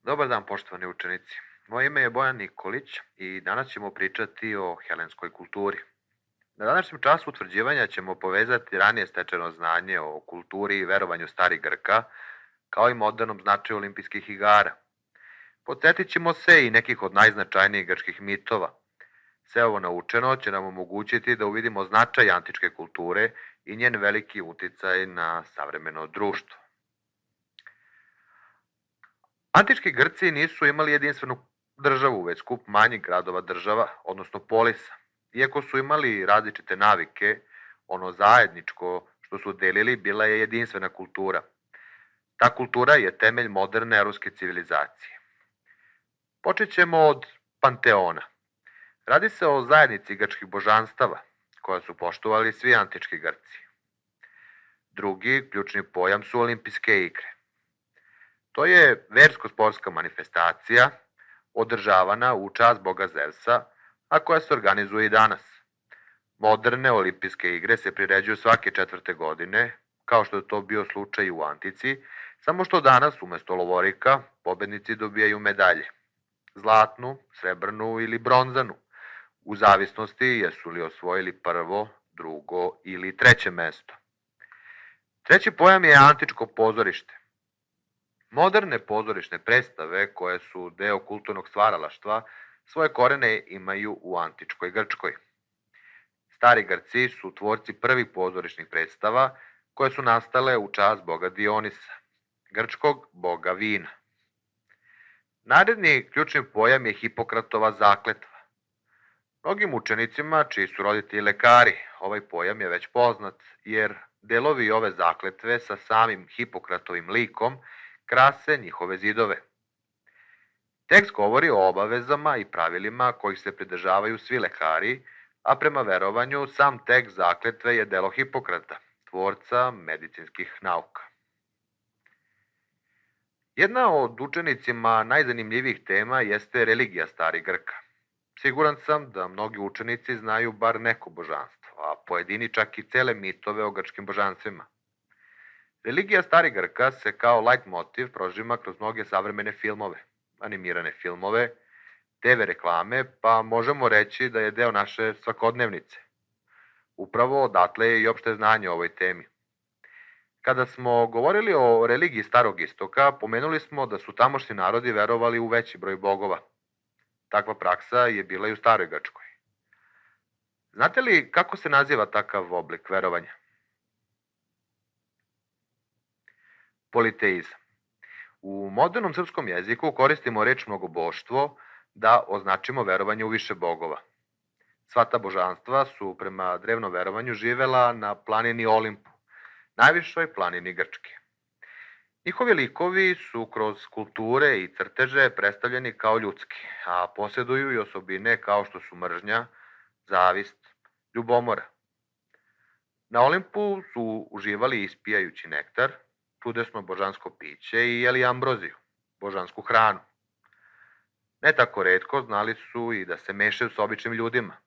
Dobar dan, poštovani učenici. Moje ime je Bojan Nikolić i danas ćemo pričati o helenskoj kulturi. Na današnjem času utvrđivanja ćemo povezati ranije stečeno znanje o kulturi i verovanju starih Grka, kao i modernom značaju olimpijskih igara. Podsjetit ćemo se i nekih od najznačajnijih grčkih mitova. Sve ovo naučeno će nam omogućiti da uvidimo značaj antičke kulture i njen veliki uticaj na savremeno društvo. Antički Grci nisu imali jedinstvenu državu, već skup manjih gradova država, odnosno polisa. Iako su imali različite navike, ono zajedničko što su delili bila je jedinstvena kultura. Ta kultura je temelj moderne ruske civilizacije. Počet ćemo od Panteona. Radi se o zajednici grčkih božanstava, koja su poštovali svi antički Grci. Drugi ključni pojam su olimpijske igre. To je versko-sportska manifestacija održavana u čast boga Zevsa, a koja se organizuje i danas. Moderne olimpijske igre se priređuju svake 4. godine, kao što je to bio slučaj u Antici, samo što danas umesto lovorika pobednici dobijaju medalje. Zlatnu, srebrnu ili bronzanu, u zavisnosti jesu li osvojili prvo, drugo ili treće mesto. Treći pojam je antičko pozorište. Moderne pozorišne predstave, koje su deo kulturnog stvaralaštva, svoje korene imaju u antičkoj Grčkoj. Stari Grci su tvorci prvih pozorišnih predstava, koje su nastale u čast boga Dionisa, grčkog boga vina. Naredni ključni pojam je Hipokratova zakletva. Mnogim učenicima, čiji su roditelji lekari, ovaj pojam je već poznat, jer delovi ove zakletve sa samim Hipokratovim likom krase njihove zidove. Tekst govori o obavezama i pravilima kojih se pridržavaju svi lekari, a prema verovanju sam tekst zakletve je delo Hipokrata, tvorca medicinskih nauka. Jedna od učenicima najzanimljivijih tema jeste religija starih Grka. Siguran sam da mnogi učenici znaju bar neko božanstvo, a pojedini čak i cele mitove o grčkim božanstvima. Religija starih Grka se kao leitmotiv prožima kroz mnoge savremene filmove, animirane filmove, TV reklame, pa možemo reći da je deo naše svakodnevnice. Upravo odatle je i opšte znanje o ovoj temi. Kada smo govorili o religiji Starog Istoka, pomenuli smo da su tamošnji narodi verovali u veći broj bogova. Takva praksa je bila i u Staroj Grčkoj. Znate li kako se naziva takav oblik verovanja? Politeizam. U modernom srpskom jeziku koristimo reč mnogoboštvo da označimo verovanje u više bogova. Sva ta božanstva su prema drevnom verovanju živela na planini Olimpu, najvišoj planini Grčke. Njihovi likovi su kroz kulture i crteže predstavljeni kao ljudski, a posjeduju i osobine kao što su mržnja, zavist, ljubomora. Na Olimpu su uživali ispijajući nektar, čudesno božansko piće i jeli ambroziju, božansku hranu. Ne tako retko znali su i da se mešaju s običnim ljudima.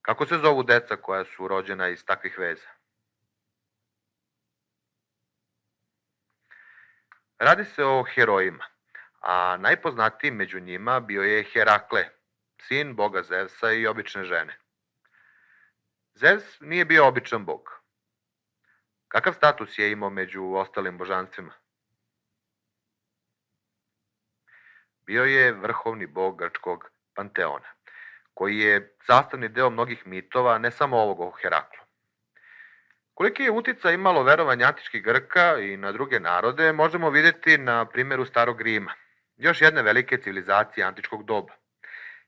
Kako se zovu deca koja su rođena iz takvih veza? Radi se o herojima, a najpoznatiji među njima bio je Herakle, sin boga Zevsa i obične žene. Zevs nije bio običan bog. Kakav status je imao među ostalim božanstvima? Bio je vrhovni bog grčkog Panteona, koji je sastavni deo mnogih mitova, ne samo ovog o Heraklu. Koliki je uticaj imalo verovanje antičkih Grka i na druge narode, možemo vidjeti na primjeru Starog Rima, još jedne velike civilizacije antičkog doba.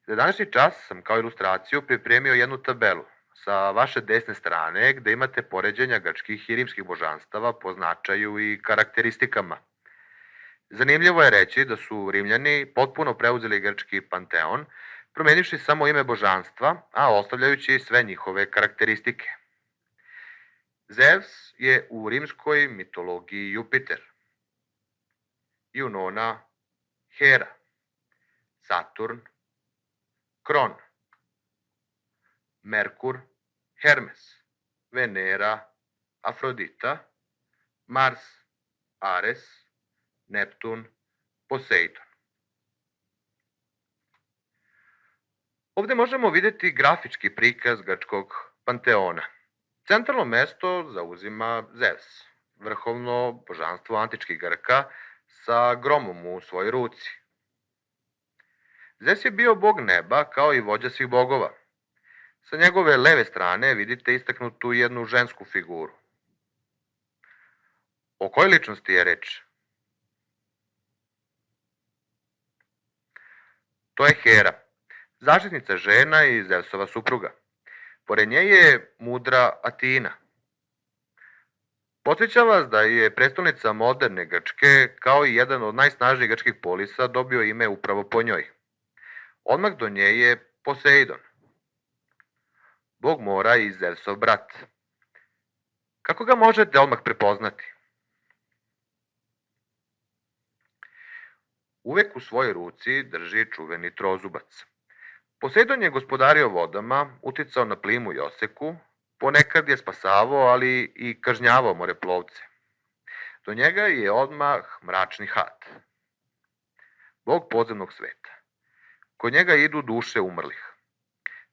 Za današnji čas sam kao ilustraciju pripremio jednu tabelu sa vaše desne strane gde imate poređenja grčkih i rimskih božanstava po značaju i karakteristikama. Zanimljivo je reći da su Rimljani potpuno preuzeli grčki panteon, promenivši samo ime božanstva, a ostavljajući sve njihove karakteristike. Zevs je u rimskoj mitologiji Jupiter, Junona Hera, Saturn Kron, Merkur Hermes, Venera Afrodita, Mars Ares, Neptun Poseidon. Ovde možemo videti grafički prikaz grčkog panteona. Centralno mesto zauzima Zevs, vrhovno božanstvo antičkih Grka sa gromom u svojoj ruci. Zevs je bio bog neba kao i vođa svih bogova. Sa njegove leve strane vidite istaknutu jednu žensku figuru. O kojoj ličnosti je reč? To je Hera, zaštitnica žena i Zevsova supruga. Pored nje je mudra Atina. Podsjećam vas da je prestolnica moderne Grčke, kao i jedan od najsnažnijih grčkih polisa, dobio ime upravo po njoj. Odmah do nje je Poseidon, bog mora i Zevsov brat. Kako ga možete odmah prepoznati? Uvek u svojoj ruci drži čuveni trozubac. Poseidon je gospodario vodama, uticao na plimu i oseku, ponekad je spasavao, ali i kažnjavao moreplovce. Do njega je odmah mračni Had, bog podzemnog sveta. Kod njega idu duše umrlih.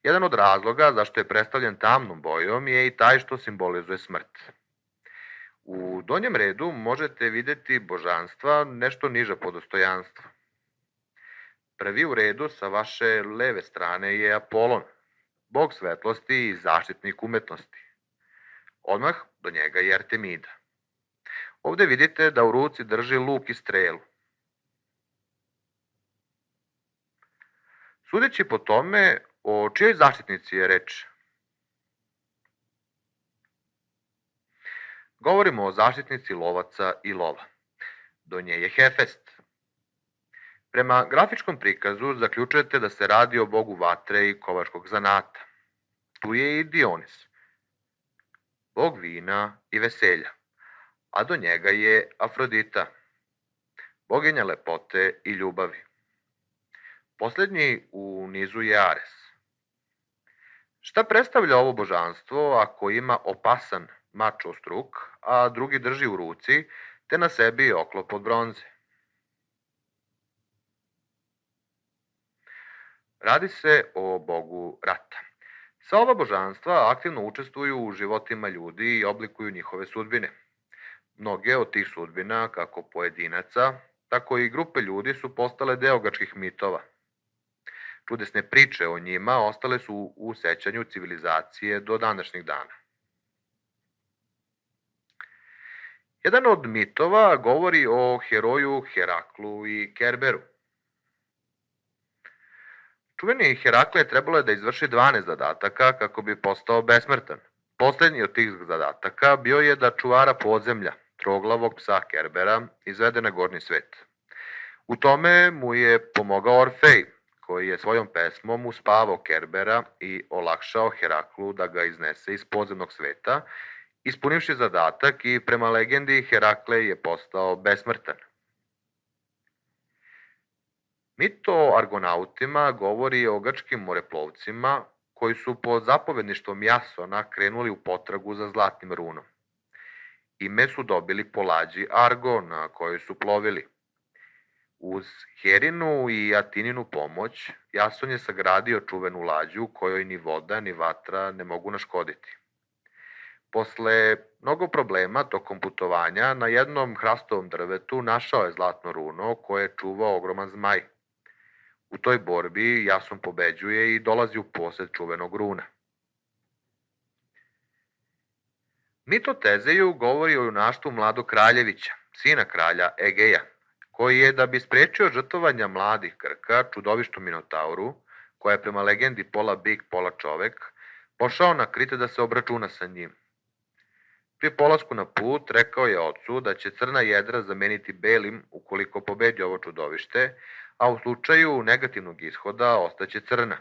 Jedan od razloga zašto je predstavljen tamnom bojom je i taj što simbolizuje smrt. U donjem redu možete videti božanstva nešto niža po dostojanstvu. Prvi u redu sa vaše leve strane je Apolon, bog svetlosti i zaštitnik umetnosti. Odmah do njega je Artemida. Ovde vidite da u ruci drži luk i strelu. Sudeći po tome, o čijoj zaštitnici je reč? Govorimo o zaštitnici lovaca i lova. Do nje je Hefest. Prema grafičkom prikazu zaključujete da se radi o bogu vatre i kovačkog zanata. Tu je i Dionis, bog vina i veselja, a do njega je Afrodita, boginja lepote i ljubavi. Poslednji u nizu je Ares. Šta predstavlja ovo božanstvo ako ima opasan mač ostruk, a drugi drži u ruci, te na sebi oklop od bronze? Radi se o bogu rata. Sva ova božanstva aktivno učestvuju u životima ljudi i oblikuju njihove sudbine. Mnoge od tih sudbina, kako pojedinaca, tako i grupe ljudi su postale deo grčkih mitova. Čudesne priče o njima ostale su u sećanju civilizacije do današnjih dana. Jedan od mitova govori o heroju Heraklu i Kerberu. Čuveni Herakle trebalo je da izvrši 12 zadataka kako bi postao besmrtan. Poslednji od tih zadataka bio je da čuvara podzemlja, troglavog psa Kerbera, izvede na gornji svet. U tome mu je pomogao Orfej, koji je svojom pesmom uspavao Kerbera i olakšao Heraklu da ga iznese iz podzemnog sveta, ispunivši zadatak i prema legendi Herakle je postao besmrtan. Mit o argonautima govori o grčkim moreplovcima koji su pod zapovedništvom Jasona krenuli u potragu za zlatnim runom. Ime su dobili po lađi Argo na kojoj su plovili. Uz Herinu i Atininu pomoć, Jason je sagradio čuvenu lađu kojoj ni voda ni vatra ne mogu naškoditi. Posle mnogo problema tokom putovanja, na jednom hrastovom drvetu našao je zlatno runo koje je čuvao ogroman zmaj. U toj borbi Jason pobeđuje i dolazi u posed čuvenog runa. Mit o Tezeju govori o junaštvu mladog kraljevića, sina kralja Egeja, koji je, da bi sprečio žrtvovanja mladih Grka čudovištu Minotauru, koja je prema legendi pola bik, pola čovek, pošao na Krit da se obračuna sa njim. Pri polasku na put rekao je ocu da će crna jedra zameniti belim ukoliko pobedi ovo čudovište, a u slučaju negativnog ishoda ostaće crna.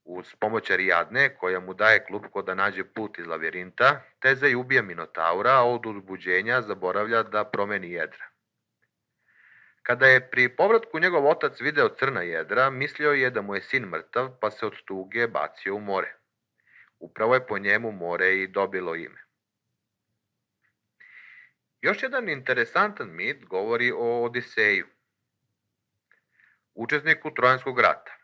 Uz pomoć Arijadne, koja mu daje klupko da nađe put iz lavirinta, Tezej ubija Minotaura, a od uzbuđenja zaboravlja da promeni jedra. Kada je pri povratku njegov otac video crna jedra, mislio je da mu je sin mrtav, pa se od tuge bacio u more. Upravo je po njemu more i dobilo ime. Još jedan interesantan mit govori o Odiseju, učesniku Trojanskog rata.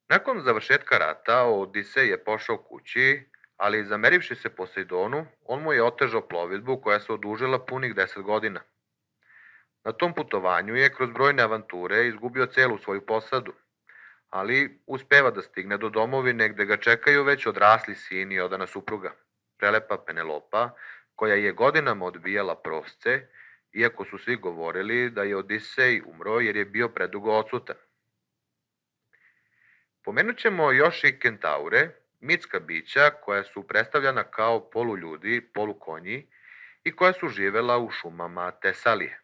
Nakon završetka rata, Odisej je pošao kući, ali zamerivši se Posejdonu, on mu je otežao plovidbu koja se odužila punih 10 godina. Na tom putovanju je kroz brojne avanture izgubio celu svoju posadu, ali uspeva da stigne do domovine gde ga čekaju već odrasli sin i odana supruga, prelepa Penelopa, koja je godinama odbijala prosce, iako su svi govorili da je Odisej umro jer je bio predugo odsutan. Pomenut ćemo još i kentaure, mitska bića koja su predstavljana kao poluljudi, polukonji i koja su živela u šumama Tesalije.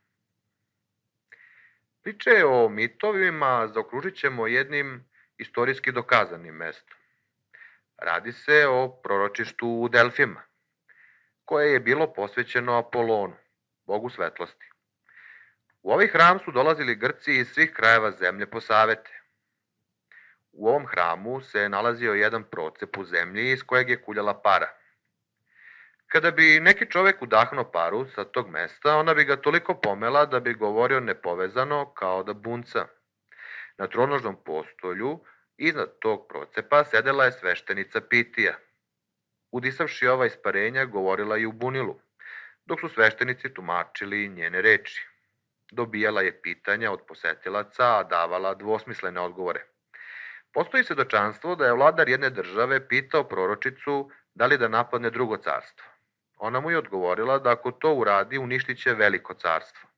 Priče o mitovima zaokružit ćemo jednim istorijski dokazanim mestom. Radi se o proročištu u Delfima, koje je bilo posvećeno Apolonu, bogu svetlosti. U ovaj hram su dolazili Grci iz svih krajeva zemlje po savete. U ovom hramu se nalazio jedan procep u zemlji iz kojeg je kuljala para. Kada bi neki čovek udahnuo paru sa tog mesta, ona bi ga toliko pomela da bi govorio nepovezano kao da bunca. Na tronožnom postolju, iznad tog procepa, sedela je sveštenica Pitija. Udisavši ova isparenja, govorila je u bunilu, dok su sveštenici tumačili njene reči. Dobijala je pitanja od posetilaca, a davala dvosmislene odgovore. Postoji svedočanstvo da je vladar jedne države pitao proročicu da li da napadne drugo carstvo. Ona mu je odgovorila da ako to uradi, uništit će veliko carstvo.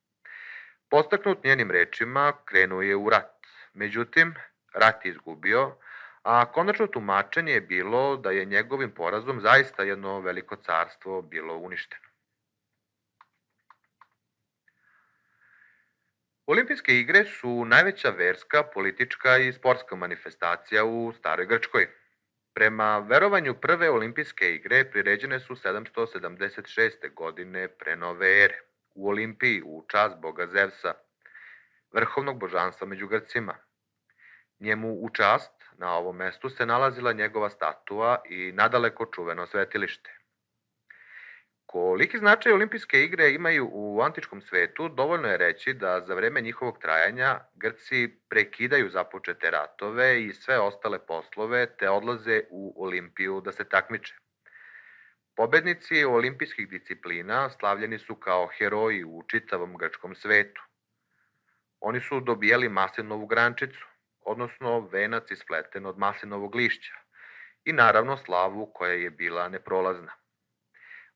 Podstaknut njenim rečima, krenuo je u rat. Međutim, rat je izgubio, a konačno tumačenje je bilo da je njegovim porazom zaista jedno veliko carstvo bilo uništeno. Olimpijske igre su najveća verska, politička i sportska manifestacija u Staroj Grčkoj. Prema verovanju prve olimpijske igre priređene su 776. godine pre nove ere u Olimpiji u čast boga Zevsa, vrhovnog božanstva među Grcima. Njemu u čast na ovom mestu se nalazila njegova statua i nadaleko čuveno svetilište. Koliki značaj olimpijske igre imaju u antičkom svetu, dovoljno je reći da za vreme njihovog trajanja Grci prekidaju započete ratove i sve ostale poslove te odlaze u Olimpiju da se takmiče. Pobednici olimpijskih disciplina slavljeni su kao heroji u čitavom grčkom svetu. Oni su dobijali maslinovu grančicu, odnosno venac ispleten od maslinovog lišća i naravno slavu koja je bila neprolazna.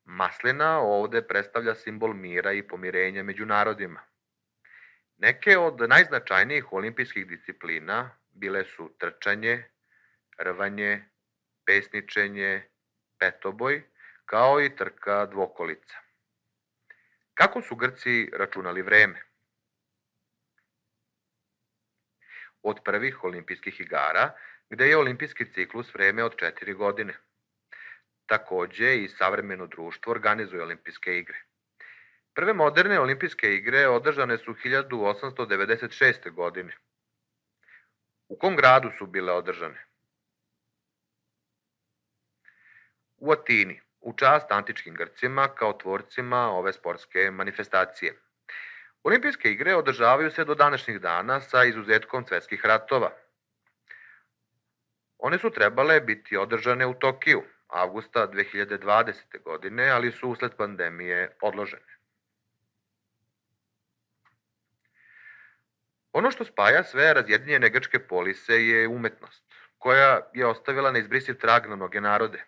Maslina ovde predstavlja simbol mira i pomirenja među narodima. Neke od najznačajnijih olimpijskih disciplina bile su trčanje, rvanje, pesničenje, petoboj, kao i trka dvokolica. Kako su Grci računali vreme? Od prvih olimpijskih igara, gde je olimpijski ciklus vreme od 4 godine. Takođe i savremeno društvo organizuje olimpijske igre. Prve moderne olimpijske igre održane su 1896. godine. U kom gradu su bile održane? U Atini, u čast antičkim Grcima kao tvorcima ove sportske manifestacije. Olimpijske igre održavaju se do današnjih dana sa izuzetkom svetskih ratova. One su trebale biti održane u Tokiju, avgusta 2020. godine, ali su usled pandemije odložene. Ono što spaja sve razjedinjene grčke polise je umetnost, koja je ostavila neizbrisiv trag na mnoge narode.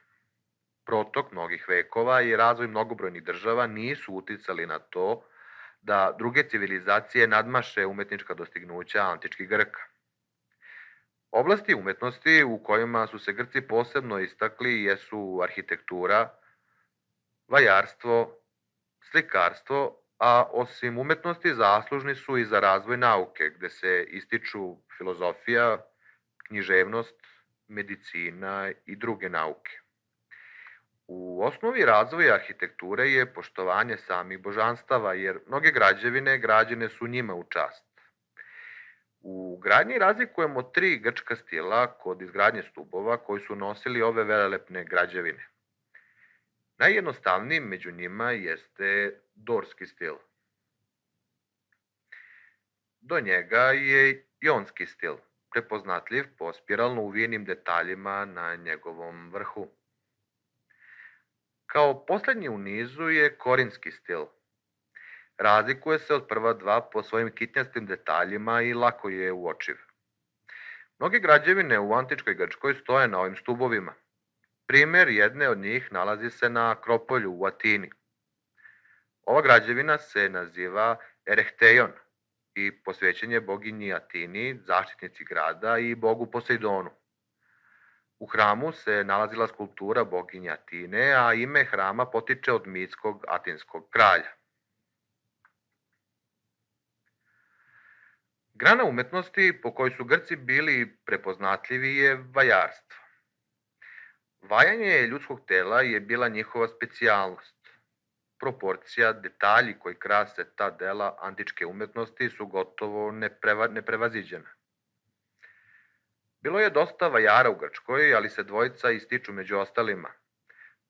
Protok mnogih vekova i razvoj mnogobrojnih država nisu uticali na to da druge civilizacije nadmaše umetnička dostignuća antičkih Grka. Oblasti umetnosti u kojima su se Grci posebno istakli jesu arhitektura, vajarstvo, slikarstvo, a osim umetnosti zaslužni su i za razvoj nauke, gde se ističu filozofija, književnost, medicina i druge nauke. U osnovi razvoja arhitekture je poštovanje samih božanstava, jer mnoge građevine građene su njima u čast. U gradnji razlikujemo 3 grčka stila kod izgradnje stubova koji su nosili ove velelepne građevine. Najjednostavniji među njima jeste dorski stil. Do njega je jonski stil, prepoznatljiv po spiralno uvijenim detaljima na njegovom vrhu. Kao poslednji u nizu je korinski stil. Razlikuje se od prva dva po svojim kitnjastim detaljima i lako je uočiv. Mnoge građevine u antičkoj Grčkoj stoje na ovim stubovima. Primer jedne od njih nalazi se na Akropolju u Atini. Ova građevina se naziva Erehteion i posvećen je boginji Atini, zaštitnici grada i bogu Poseidonu. U hramu se nalazila skulptura boginje Atine, a ime hrama potiče od mitskog atinskog kralja. Grana umetnosti po kojoj su Grci bili prepoznatljivi je vajarstvo. Vajanje ljudskog tela je bila njihova specijalnost. Proporcija, detalji koji krase ta dela antičke umetnosti su gotovo neprevaziđena. Bilo je dosta vajara u Grčkoj, ali se dvojica ističu među ostalima.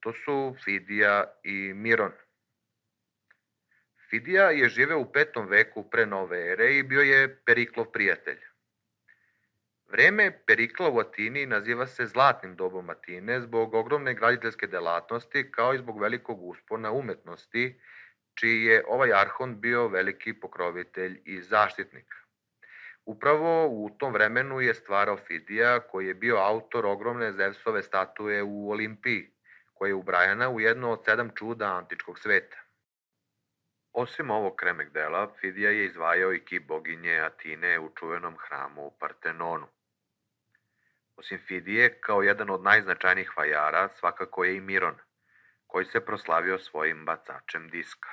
To su Fidija i Miron. Fidija je živeo u 5. veku pre nove ere i bio je Periklov prijatelj. Vreme Perikla u Atini naziva se zlatnim dobom Atine zbog ogromne graditeljske delatnosti kao i zbog velikog uspona umetnosti, čiji je ovaj arhon bio veliki pokrovitelj i zaštitnik. Upravo u tom vremenu je stvarao Fidija, koji je bio autor ogromne Zevsove statue u Olimpiji, koja je ubrajana u jedno od 7 čuda antičkog sveta. Osim ovog remek dela, Fidija je izdvajao i kip boginje Atine u čuvenom hramu u Partenonu. Osim Fidije, kao jedan od najznačajnijih vajara, svakako je i Miron, koji se proslavio svojim bacačem diska.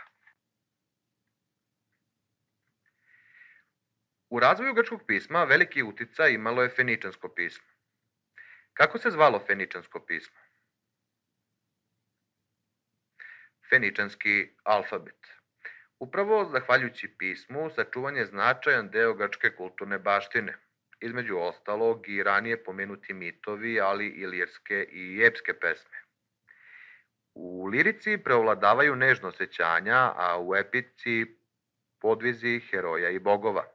U razvoju grčkog pisma veliki uticaj imalo je feničansko pismo. Kako se zvalo feničansko pismo? Feničanski alfabet. Upravo zahvaljujući pismu sačuvan je značajan deo grčke kulturne baštine, između ostalog i ranije pomenuti mitovi, ali i lirske i epske pesme. U lirici preovladavaju nežno osjećanja, a u epici podvizi heroja i bogova.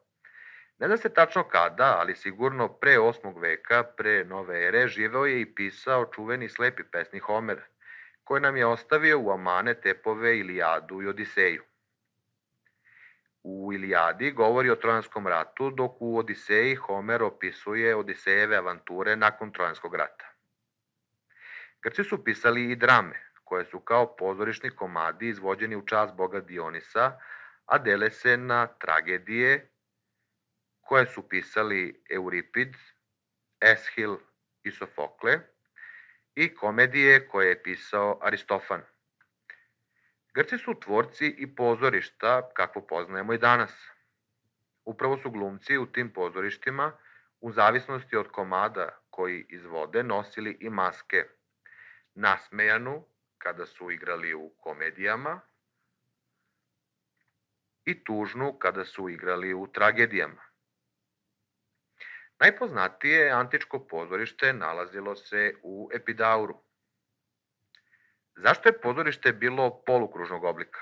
Ne zna se tačno kada, ali sigurno pre 8. veka, pre nove ere, živeo je i pisao čuveni slepi pesnik Homer, koji nam je ostavio u amanet epove Ilijadu i Odiseju. U Ilijadi govori o Trojanskom ratu, dok u Odiseji Homer opisuje Odisejeve avanture nakon Trojanskog rata. Grci su pisali i drame, koje su kao pozorišni komadi izvođeni u čast boga Dionisa, a dele se na tragedije, koje su pisali Euripid, Eshil i Sofokle, i komedije koje je pisao Aristofan. Grci su tvorci i pozorišta, kakvo poznajemo i danas. Upravo su glumci u tim pozorištima, u zavisnosti od komada koji izvode, nosili i maske. Nasmejanu, kada su igrali u komedijama, i tužnu, kada su igrali u tragedijama. Najpoznatije antičko pozorište nalazilo se u Epidauru. Zašto je pozorište bilo polukružnog oblika?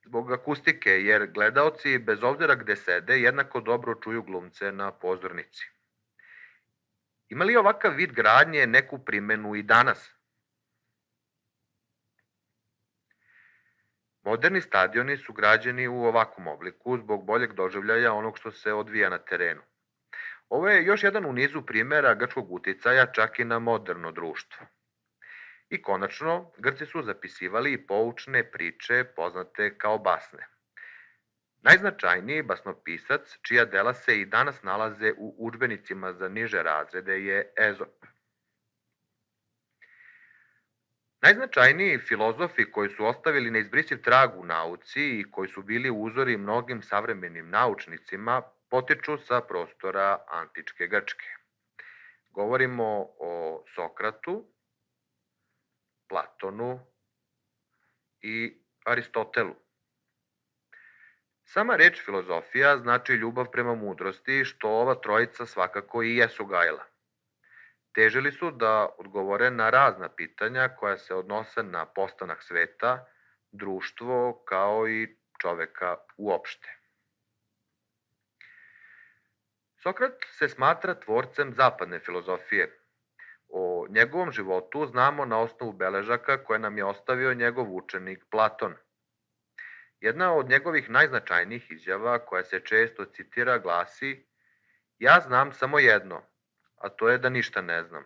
Zbog akustike, jer gledaoci, bez obzira gde sede, jednako dobro čuju glumce na pozornici. Ima li ovakav vid gradnje neku primenu i danas? Moderni stadioni su građeni u ovakvom obliku zbog boljeg doživljaja onog što se odvija na terenu. Ovo je još jedan u nizu primera grčkog uticaja čak i na moderno društvo. I konačno, Grci su zapisivali i poučne priče poznate kao basne. Najznačajniji basnopisac, čija dela se i danas nalaze u udžbenicima za niže razrede, je Ezop. Najznačajniji filozofi koji su ostavili neizbrisiv trag u nauci i koji su bili uzori mnogim savremenim naučnicima potiču sa prostora antičke Grčke. Govorimo o Sokratu, Platonu i Aristotelu. Sama reč filozofija znači ljubav prema mudrosti, što ova trojica svakako i jesu gajila. Težili su da odgovore na razna pitanja koja se odnose na postanak sveta, društvo kao i čoveka uopšte. Sokrat se smatra tvorcem zapadne filozofije. O njegovom životu znamo na osnovu beležaka koje nam je ostavio njegov učenik Platon. Jedna od njegovih najznačajnijih izjava koja se često citira glasi: "Ja znam samo jedno, a to je da ništa ne znam",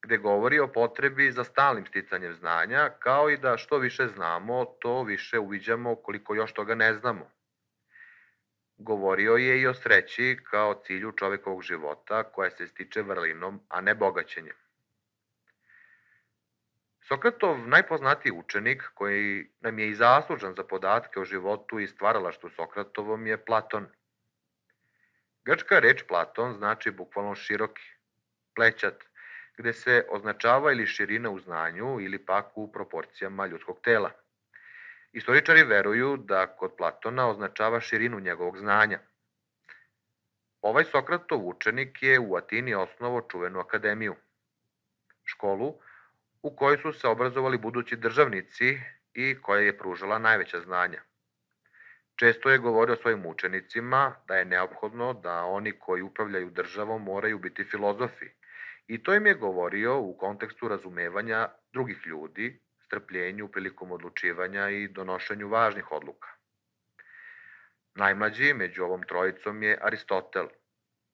gde govori o potrebi za stalnim sticanjem znanja, kao i da što više znamo, to više uviđamo koliko još toga ne znamo. Govorio je i o sreći kao cilju čovekovog života koja se stiče vrlinom, a ne bogaćenjem. Sokratov najpoznatiji učenik, koji nam je i zaslužan za podatke o životu i stvaralaštvu Sokratovom, je Platon. Grčka reč Platon znači bukvalno široki, plećat, gde se označava ili širina u znanju ili pak u proporcijama ljudskog tela. Istoričari veruju da kod Platona označava širinu njegovog znanja. Ovaj Sokratov učenik je u Atini osnovao čuvenu akademiju, školu u kojoj su se obrazovali budući državnici i koja je pružala najveća znanja. Često je govorio svojim učenicima da je neophodno da oni koji upravljaju državom moraju biti filozofi, i to im je govorio u kontekstu razumevanja drugih ljudi, strpljenju prilikom odlučivanja i donošenju važnih odluka. Najmlađi među ovom trojicom je Aristotel,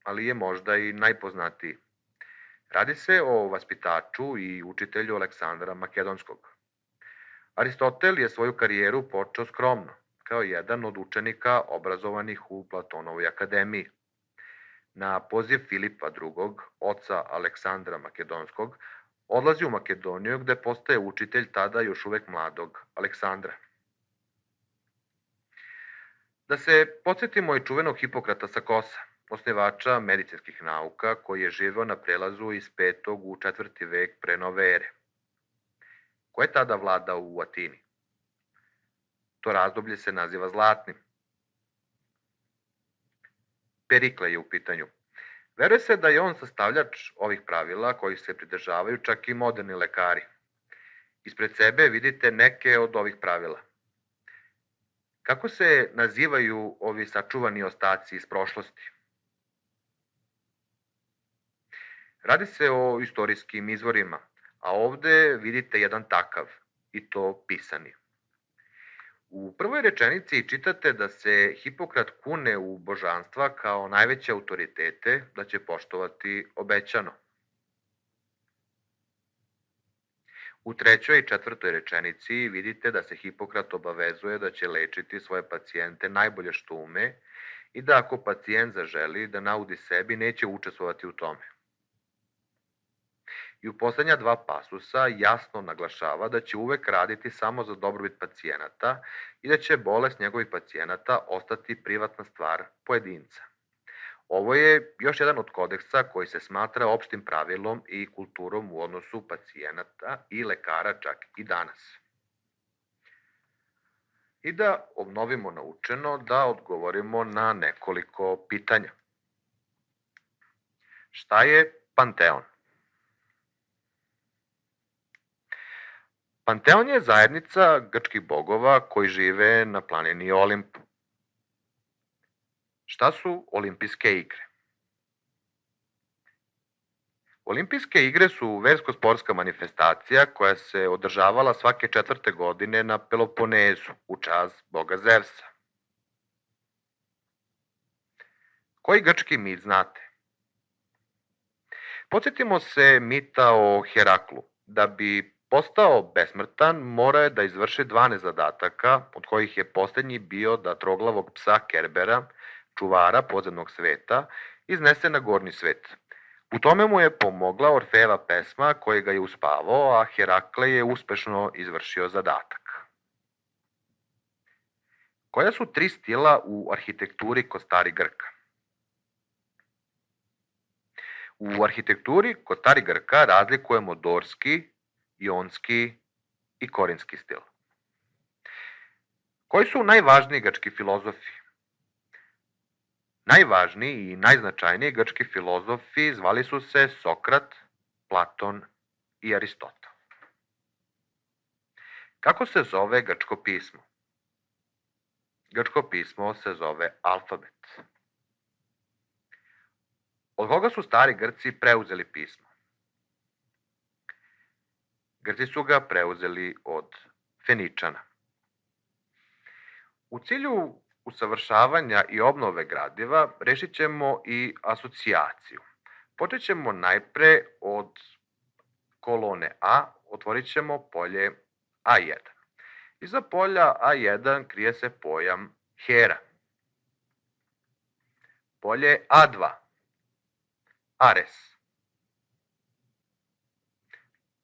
ali je možda i najpoznatiji. Radi se o vaspitaču i učitelju Aleksandra Makedonskog. Aristotel je svoju karijeru počeo skromno, kao jedan od učenika obrazovanih u Platonovoj akademiji. Na poziv Filipa II, oca Aleksandra Makedonskog, odlazi u Makedoniju gde postaje učitelj tada još uvek mladog Aleksandra. Da se podsjetimo i čuvenog Hipokrata sa Kosa, osnivača medicinskih nauka, koji je živeo na prelazu iz 5. u 4. vek pre nove ere. Ko je tada vladao u Atini? To razdoblje se naziva zlatnim. Perikle je u pitanju. Veruje se da je on sastavljač ovih pravila kojih se pridržavaju čak i moderni lekari. Ispred sebe vidite neke od ovih pravila. Kako se nazivaju ovi sačuvani ostaci iz prošlosti? Radi se o istorijskim izvorima, a ovde vidite jedan takav, i to pisani. U prvoj rečenici čitate da se Hipokrat kune u božanstva kao najveće autoritete, da će poštovati obećano. U 3. i 4. rečenici vidite da se Hipokrat obavezuje da će lečiti svoje pacijente najbolje što ume i da ako pacijent zaželi da naudi sebi, neće učestvovati u tome. I u poslednja 2 pasusa jasno naglašava da će uvek raditi samo za dobrobit pacijenata i da će bolest njegovih pacijenata ostati privatna stvar pojedinca. Ovo je još jedan od kodeksa koji se smatra opštim pravilom i kulturom u odnosu pacijenata i lekara čak i danas. I da obnovimo naučeno, da odgovorimo na nekoliko pitanja. Šta je Panteon? Panteon je zajednica grčkih bogova koji žive na planini Olimpu. Šta su olimpijske igre? Olimpijske igre su versko-sportska manifestacija koja se održavala svake 4. godine na Peloponezu u čast boga Zevsa. Koji grčki mit znate? Podsjetimo se mita o Heraklu. Da bi postao besmrtan, mora je da izvrši 12 zadataka, od kojih je poslednji bio da troglavog psa Kerbera, čuvara podzemnog sveta, iznese na gornji svet. U tome mu je pomogla Orfejeva pesma koja ga je uspavao, a Herakle je uspešno izvršio zadatak. Koja su 3 stila u arhitekturi kod starih Grka? U arhitekturi kod starih Grka razlikujemo dorski, jonski i korinski stil. Koji su najvažniji grčki filozofi? Najvažniji i najznačajniji grčki filozofi zvali su se Sokrat, Platon i Aristotel. Kako se zove grčko pismo? Grčko pismo se zove alfabet. Od koga su stari Grci preuzeli pismo? Grci su ga preuzeli od Feničana. U cilju usavršavanja i obnove gradiva rešit ćemo i asocijaciju. Počet ćemo najpre od kolone A, otvorit ćemo polje A1. Iza polja A1 krije se pojam Hera. Polje A2, Ares.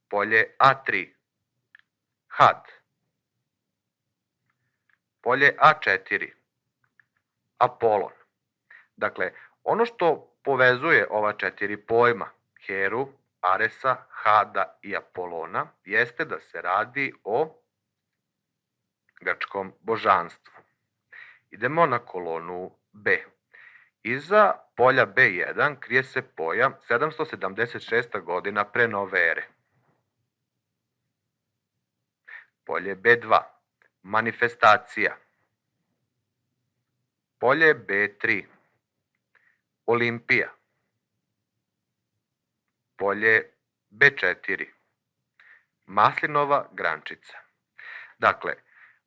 Polje A3, Had. Polje A4, Apolon. Dakle, ono što povezuje ova četiri pojma, Heru, Aresa, Hada i Apolona, jeste da se radi o grčkom božanstvu. Idemo na kolonu B. Iza polja B1 krije se pojam 776. godina pre nove ere. Polje B2, manifestacija. Polje B3, Olimpija. Polje B4, maslinova grančica. Dakle,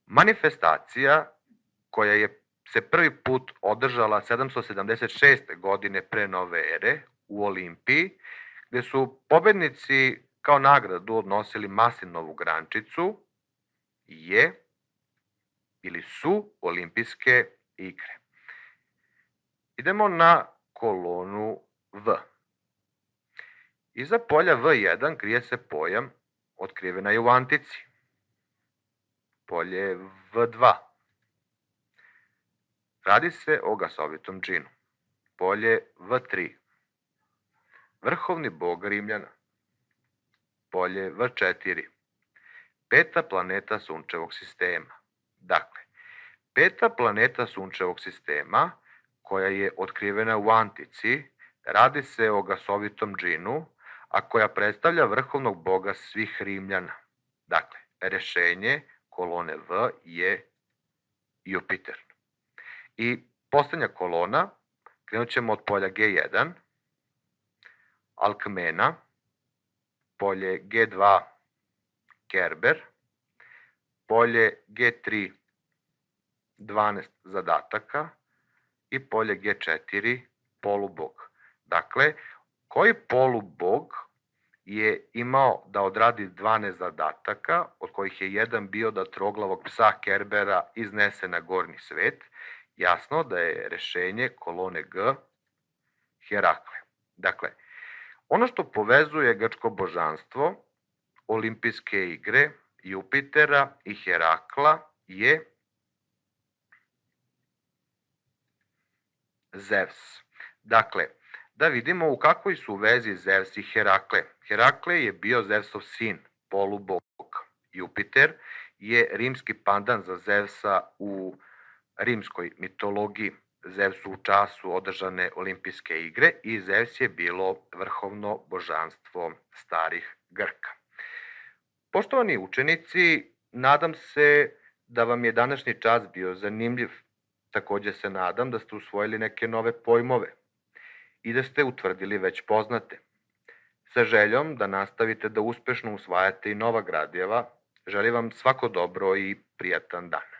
manifestacija koja se prvi put održala 776. godine pre nove ere u Olimpiji, gde su pobednici kao nagradu odnosili maslinovu grančicu, je ili su olimpijske igre. Idemo na kolonu V. Iza polja V1 krije se pojam otkrivena je u antici. Polje V2. Radi se o gasovitom džinu. Polje V3. Vrhovni bog Rimljana. Polje V4. Peta planeta sunčevog sistema. Dakle, peta planeta sunčevog sistema, koja je otkrivena u antici, radi se o gasovitom džinu, a koja predstavlja vrhovnog boga svih Rimljana. Dakle, rešenje kolone V je Jupiter. I poslednja kolona, krenut ćemo od polja G1, Alkmena, polje G2, Kerber, polje G3, 12 zadataka i polje G4, polubog. Dakle, koji polubog je imao da odradi 12 zadataka, od kojih je jedan bio da troglavog psa Kerbera iznese na gornji svet, jasno da je rešenje kolone G Herakle. Dakle, ono što povezuje grčko božanstvo, olimpijske igre, Jupitera i Herakla je Zevs. Dakle, da vidimo u kakvoj su vezi Zevs i Herakle. Herakle je bio Zevsov sin, polubog. Jupiter je rimski pandan za Zevsa u rimskoj mitologiji. Zevsu u času održane olimpijske igre i Zevs je bilo vrhovno božanstvo starih Grka. Poštovani učenici, nadam se da vam je današnji čas bio zanimljiv. Takođe se nadam da ste usvojili neke nove pojmove i da ste utvrdili već poznate. Sa željom da nastavite da uspešno usvajate i nova gradiva, želim vam svako dobro i prijatan dan.